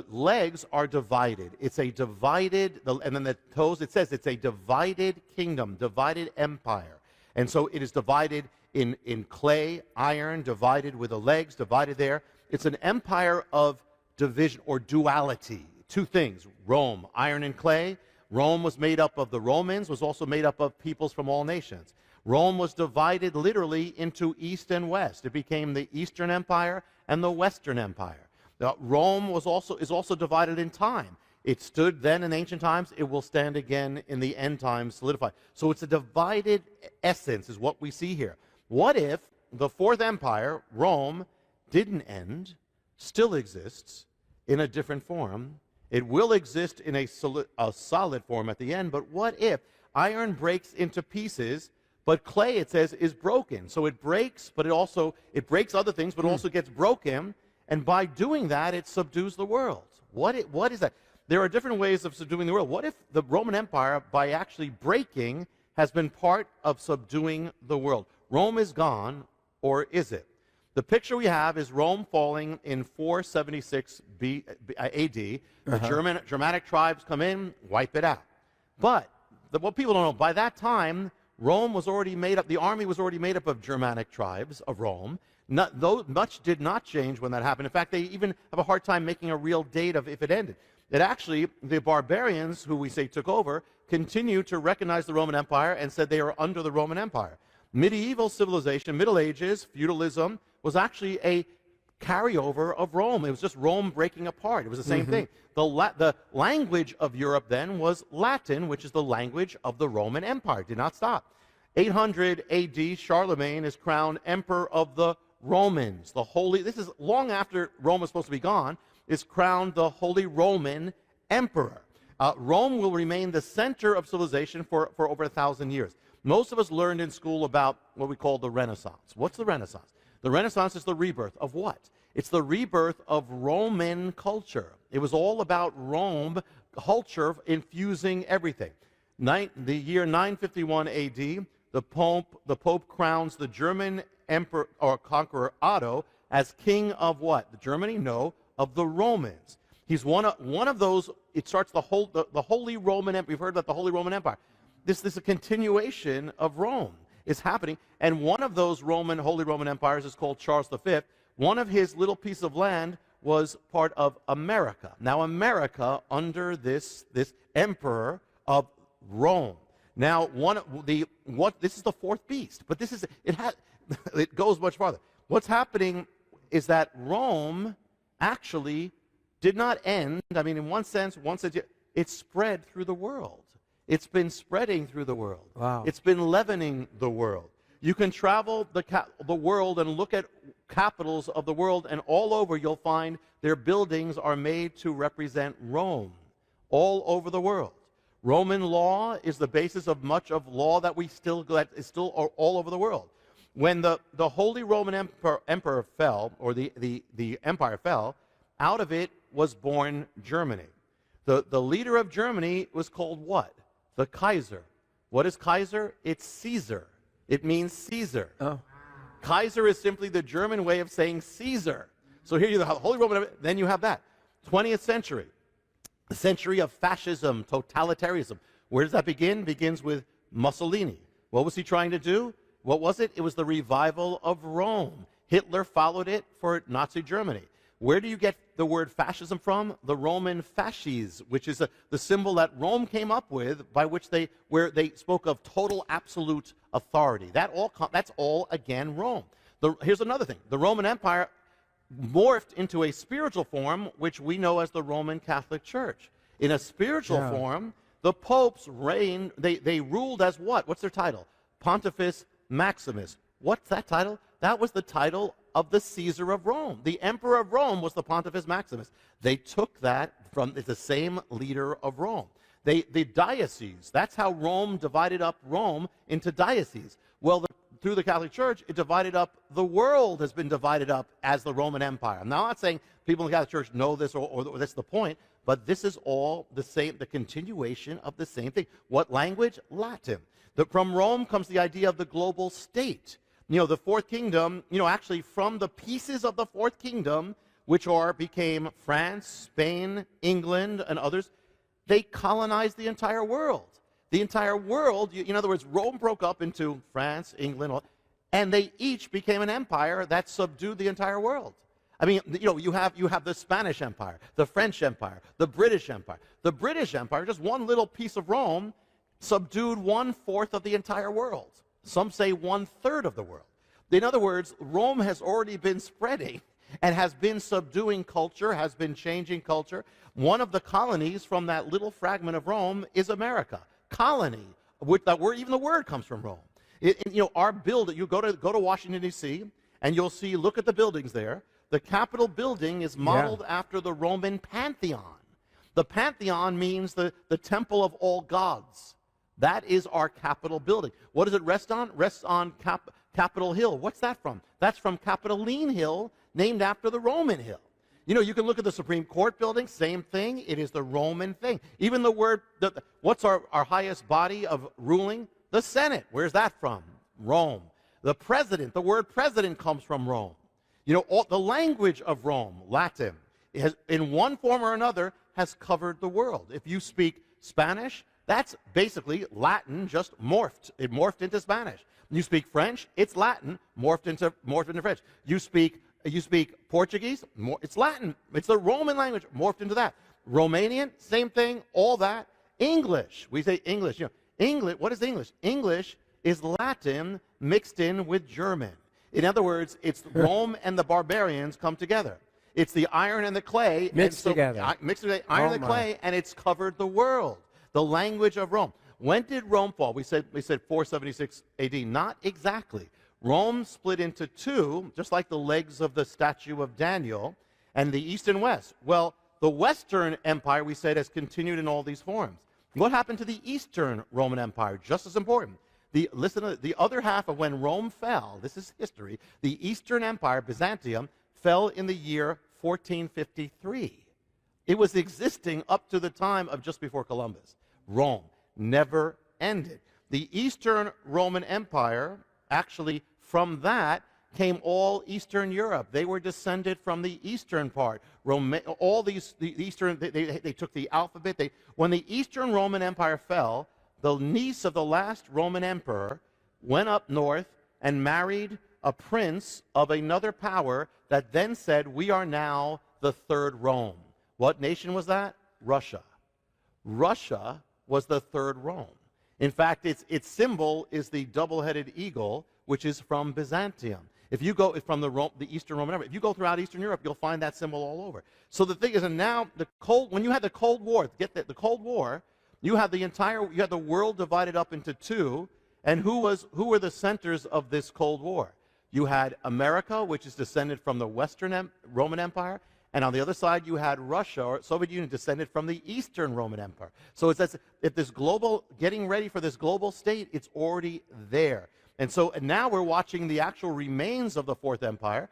legs are divided. It's a divided, and then the toes, it says it's a divided kingdom, divided empire. And so it is divided in clay, iron, divided with the legs, divided there. It's an empire of division or duality. Two things, Rome, iron and clay. Rome was made up of the Romans, was also made up of peoples from all nations. Rome was divided literally into east and west. It became the Eastern Empire and the Western Empire. Now, Rome is also divided in time. It stood then in ancient times. It will stand again in the end times, solidified. So it's a divided essence is what we see here. What if the fourth empire, Rome, didn't end, still exists in a different form. It will exist in a solid form at the end, but what if iron breaks into pieces, but clay, it says, is broken? So it breaks, but it breaks other things, but it also gets broken, and by doing that, it subdues the world. What is that? There are different ways of subduing the world. What if the Roman Empire, by actually breaking, has been part of subduing the world? Rome is gone, or is it? The picture we have is Rome falling in 476 AD. The Germanic tribes come in, wipe it out. But what people don't know, by that time, Rome was already made up, the army was already made up of Germanic tribes of Rome. Much did not change when that happened. In fact, they even have a hard time making a real date of if it ended. That actually, the barbarians, who we say took over, continued to recognize the Roman Empire and said they are under the Roman Empire. Medieval civilization, Middle Ages, feudalism, was actually a carryover of Rome. It was just Rome breaking apart. It was the same thing. The language of Europe then was Latin, which is the language of the Roman Empire. It did not stop. 800 AD, Charlemagne is crowned Emperor of the Romans. This is long after Rome was supposed to be gone, is crowned the Holy Roman Emperor. Rome will remain the center of civilization for over 1,000 years. Most of us learned in school about what we call the Renaissance. What's the Renaissance? The Renaissance is the rebirth of what? It's the rebirth of Roman culture. It was all about Rome culture infusing everything. The year 951 AD, the Pope crowns the German emperor or conqueror Otto as king of what? Germany? No, of the Romans. He's one of those. It starts the Holy Roman Empire. We've heard about the Holy Roman Empire. This is a continuation of Rome is happening, and one of those Holy Roman empires is called Charles V. One of his little piece of land was part of America. Now, America under this emperor of Rome. Now, this is the fourth beast, but it goes much farther. What's happening is that Rome actually did not end. I mean, in one sense, it spread through the world. It's been spreading through the world. Wow. It's been leavening the world. You can travel the world and look at capitals of the world, and all over you'll find their buildings are made to represent Rome, all over the world. Roman law is the basis of much of law that is still all over the world. When the Holy Roman Emperor fell, or the empire fell, out of it was born Germany. The leader of Germany was called what? The Kaiser. What is Kaiser? It's Caesar. It means Caesar. Oh. Kaiser is simply the German way of saying Caesar. So here you have the Holy Roman, then you have that. 20th century, the century of fascism, totalitarianism. Where does that begin? Begins with Mussolini. What was he trying to do? What was it? It was the revival of Rome. Hitler followed it for Nazi Germany. Where do you get the word fascism from? The Roman fasces, which is the symbol that Rome came up with, by which where they spoke of total absolute authority. That's all again Rome. Here's another thing. The Roman Empire morphed into a spiritual form, which we know as the Roman Catholic Church. In a spiritual form, the popes reigned. They ruled as what? What's their title? Pontifex Maximus. What's that title? That was the title of the Caesar of Rome. The emperor of Rome was the Pontifex Maximus. They took that from the same leader of Rome. The diocese, that's how Rome divided up Rome into dioceses. Well, through the Catholic Church, it divided up, the world has been divided up as the Roman Empire. Now, I'm not saying people in the Catholic Church know this or that's the point, but this is all the same, the continuation of the same thing. What language? Latin. From Rome comes the idea of the global state. The fourth kingdom, actually from the pieces of the fourth kingdom, which became France, Spain, England, and others, they colonized the entire world. The entire world, in other words, Rome broke up into France, England, and they each became an empire that subdued the entire world. I mean, you have the Spanish Empire, the French Empire, the British Empire. The British Empire, just one little piece of Rome, subdued 1/4 of the entire world. Some say 1/3 of the world. In other words, Rome has already been spreading and has been subduing culture, has been changing culture. One of the colonies from that little fragment of Rome is America. Colony, even the word comes from Rome. Our building, you go to Washington, D.C., and you'll see, look at the buildings there. The Capitol building is modeled after the Roman Pantheon. The Pantheon means the temple of all gods. That is our Capitol building. What does it rest on? Rests on Capitol Hill. What's that from? That's from Capitoline Hill, named after the Roman hill. You know, you can look at the Supreme Court building, same thing. It is the Roman thing. Even the word, what's our highest body of ruling? The Senate. Where's that from? Rome. The president, the word president comes from Rome. You know, the language of Rome, Latin, has, in one form or another, has covered the world. If you speak Spanish, that's basically Latin just morphed. It morphed into Spanish. You speak French, it's Latin, morphed into French. You speak Portuguese, it's Latin. It's the Roman language, morphed into that. Romanian, same thing, all that. English, we say English. You know, English, what is English? English is Latin mixed in with German. In other words, it's Rome and the barbarians come together. It's the iron and the clay. Mixed together. Mixed together, iron and the clay, and it's covered the world. The language of Rome. When did Rome fall? We said 476 AD. Not exactly. Rome split into two, just like the legs of the statue of Daniel, and the east and west. Well, the Western Empire, we said, has continued in all these forms. What happened to the Eastern Roman Empire? Just as important. Listen to the other half of when Rome fell, this is history, the Eastern Empire, Byzantium, fell in the year 1453. It was existing up to the time of just before Columbus. Rome never ended. The Eastern Roman Empire, actually, from that came all Eastern Europe. They were descended from the eastern part. All these, they took the alphabet. When the Eastern Roman Empire fell, the niece of the last Roman emperor went up north and married a prince of another power that then said, we are now the third Rome. What nation was that? Russia. Russia was the third Rome. In fact, its symbol is the double-headed eagle, which is from Byzantium. If you go from the Eastern Roman Empire, if you go throughout Eastern Europe, you'll find that symbol all over. So the thing is, and now when you had the Cold War, get that, the Cold War, you had the world divided up into two, and who were the centers of this Cold War? You had America, which is descended from the Western Roman Empire, and on the other side you had Russia, or Soviet Union, descended from the Eastern Roman Empire. So it's as if this getting ready for this global state, it's already there. And now we're watching the actual remains of the Fourth Empire,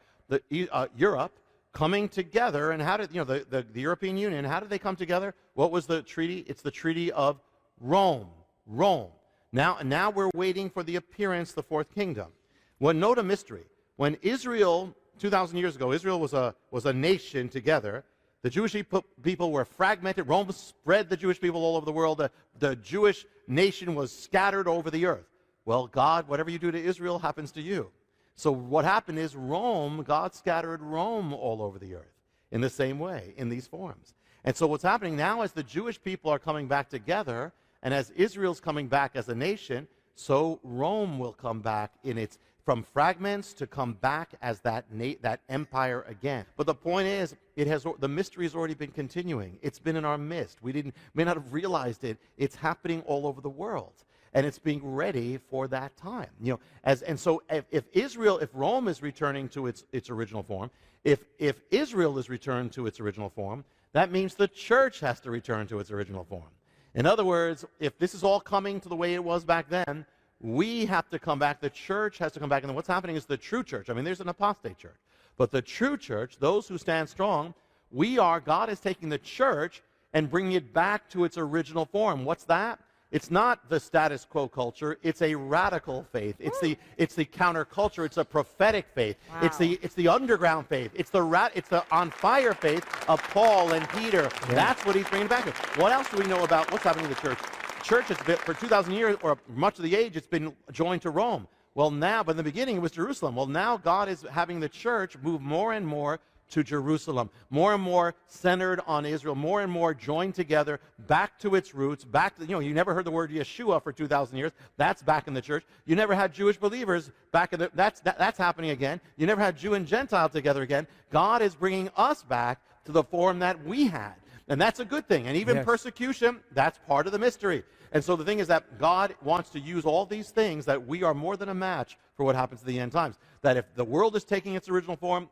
Europe, coming together. And how did the European Union? How did they come together? What was the treaty? It's the Treaty of Rome. Rome. Now we're waiting for the appearance of the Fourth Kingdom. Well, note a mystery. When Israel, 2,000 years ago, Israel was a nation together. The Jewish people were fragmented. Rome spread the Jewish people all over the world. The Jewish nation was scattered over the earth. Well, God, whatever you do to Israel happens to you. So what happened is God scattered Rome all over the earth in the same way, in these forms. And so what's happening now as the Jewish people are coming back together, and as Israel's coming back as a nation, so Rome will come back from fragments to come back as that empire again. But the point is, the mystery has already been continuing. It's been in our midst. We may not have realized it. It's happening all over the world. And it's being ready for that time. So if Rome is returning to its original form, if Israel is returned to its original form, that means the church has to return to its original form. In other words, if this is all coming to the way it was back then, we have to come back. The church has to come back. And then what's happening is the true church. I mean, there's an apostate church. But the true church, those who stand strong, God is taking the church and bringing it back to its original form. What's that? It's not the status quo culture. It's a radical faith. It's the counterculture. It's a prophetic faith. Wow. It's the underground faith. It's the on fire faith of Paul and Peter. Yeah. That's what he's bringing back. What else do we know about what's happening to the church? Church has been, for 2,000 years, or much of the age, it's been joined to Rome. Well, now, but in the beginning, it was Jerusalem. Well, now God is having the church move more and more to Jerusalem, more and more centered on Israel, more and more joined together, back to its roots, back to, you never heard the word Yeshua for 2,000 years. That's back in the church. You never had Jewish believers back in that's happening again. You never had Jew and Gentile together again. God is bringing us back to the form that we had. And that's a good thing. And even persecution, that's part of the mystery. And so the thing is that God wants to use all these things, that we are more than a match for what happens at the end times. That if the world is taking its original form,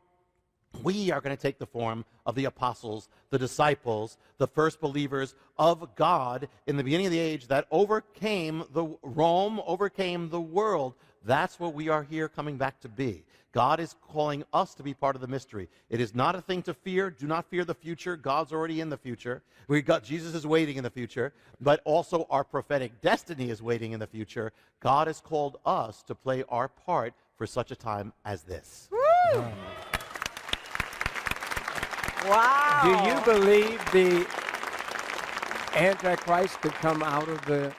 We are going to take the form of the apostles, the disciples, the first believers of God in the beginning of the age that overcame Rome, overcame the world. That's what we are here coming back to be. God is calling us to be part of the mystery. It is not a thing to fear. Do not fear the future. God's already in the future. Jesus is waiting in the future, but also our prophetic destiny is waiting in the future. God has called us to play our part for such a time as this. Woo! Wow. Do you believe the Antichrist could come out of the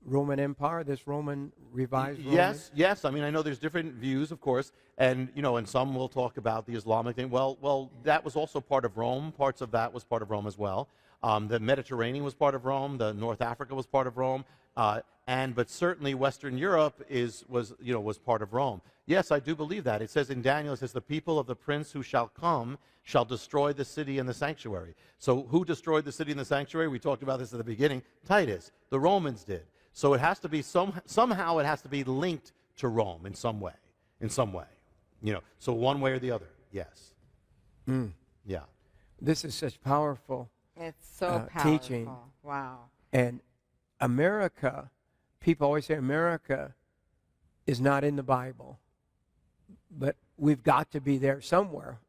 Roman Empire, this Roman revised Roman? Yes. I mean, I know there's different views, of course, and and some will talk about the Islamic thing. Well, that was also part of Rome. Parts of that was part of Rome as well. The Mediterranean was part of Rome. The North Africa was part of Rome. But certainly Western Europe was part of Rome. Yes, I do believe that. It says in Daniel, it says, the people of the prince who shall come shall destroy the city and the sanctuary. So who destroyed the city and the sanctuary? We talked about this at the beginning. Titus. The Romans did. So it has to be somehow it has to be linked to Rome in some way. So one way or the other. Yes. Yeah. This is such powerful It's so powerful. teaching. Wow. And America, people always say America is not in the Bible, but we've got to be there somewhere.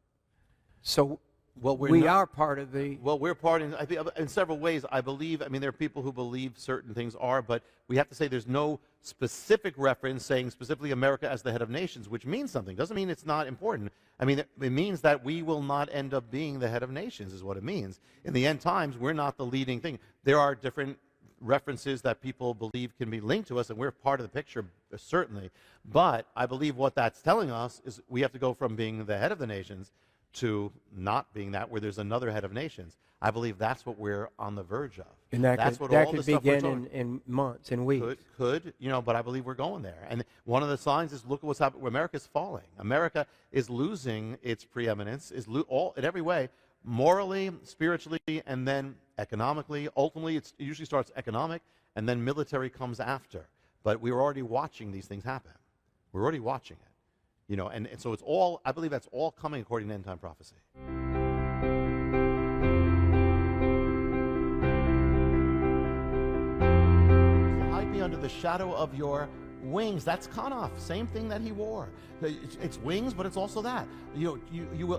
So we are part of the... Well, we're part in several ways. I believe, there are people who believe certain things are, but we have to say there's no specific reference saying specifically America as the head of nations, which means something. Doesn't mean it's not important. It means that we will not end up being the head of nations is what it means. In the end times, we're not the leading thing. There are different references that people believe can be linked to us, and we're part of the picture, certainly. But I believe what that's telling us is we have to go from being the head of the nations to not being that, where there's another head of nations. I believe that's what we're on the verge of. And that could begin in months and weeks. Could, but I believe we're going there. And one of the signs is, look at what's happening. America's falling. America is losing its preeminence, in every way, morally, spiritually, and then economically. Ultimately, it usually starts economic, and then military comes after. But we're already watching these things happen. We're already watching it. And so it's all, I believe that's all coming according to end-time prophecy. Hide me under the shadow of your wings. That's Cahn. Same thing that he wore. It's wings, but it's also that.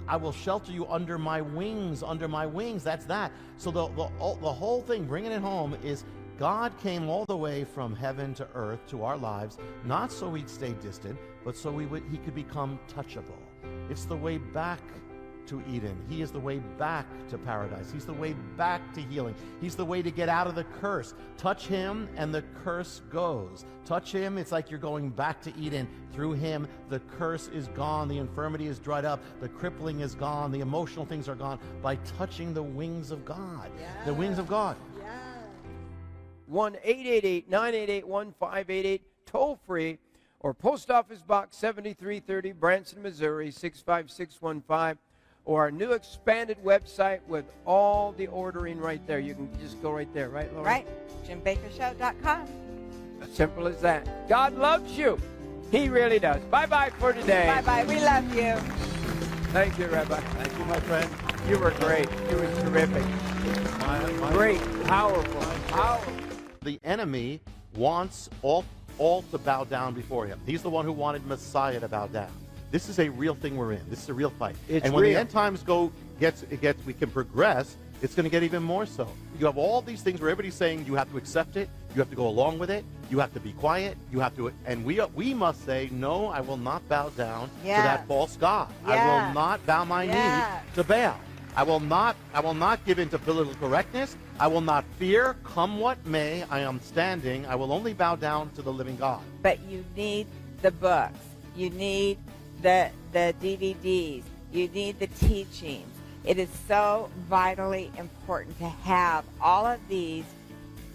I will shelter you under my wings, under my wings. That's that. So the whole thing, bringing it home, is God came all the way from heaven to earth to our lives, not so we'd stay distant, but so he could become touchable. It's the way back to Eden. He is the way back to paradise. He's the way back to healing. He's the way to get out of the curse. Touch him and the curse goes. Touch him, it's like you're going back to Eden. Through him, the curse is gone. The infirmity is dried up. The crippling is gone. The emotional things are gone by touching the wings of God. Yes. The wings of God. 1-888-988-1588, toll free, or Post Office Box 7330, Branson, Missouri 65615, or our new expanded website with all the ordering right there. You can just go right there, right, Laura? Right. JimBakerShow.com. Simple as that. God loves you. He really does. Bye-bye for today. Bye-bye. We love you. Thank you, Rabbi. Thank you, my friend. You were great. You were terrific. Great. Powerful. The enemy wants all to bow down before him. He's the one who wanted Messiah to bow down. This is a real thing we're in. This is a real fight. And when the end times we can progress, it's going to get even more so. You have all these things where everybody's saying you have to accept it, you have to go along with it, you have to be quiet, you have to, and we must say, no, I will not bow down to that false god. I will not bow my knee to Baal. I will not give in to political correctness. I will not fear, come what may. I am standing. I will only bow down to the living God. But you need the books. You need the DVDs. You need the teachings. It is so vitally important to have all of these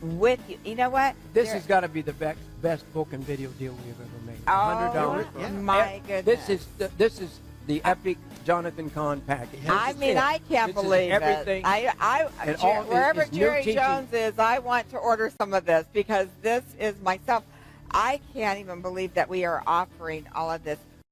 with you. You know what? This has got to be the best book and video deal we've ever made. $100. My goodness. This is the epic Jonathan Cahn package. I can't believe everything. it. Wherever Jerry Jones is, I want to order some of this because this is myself. I can't even believe that we are offering all of this.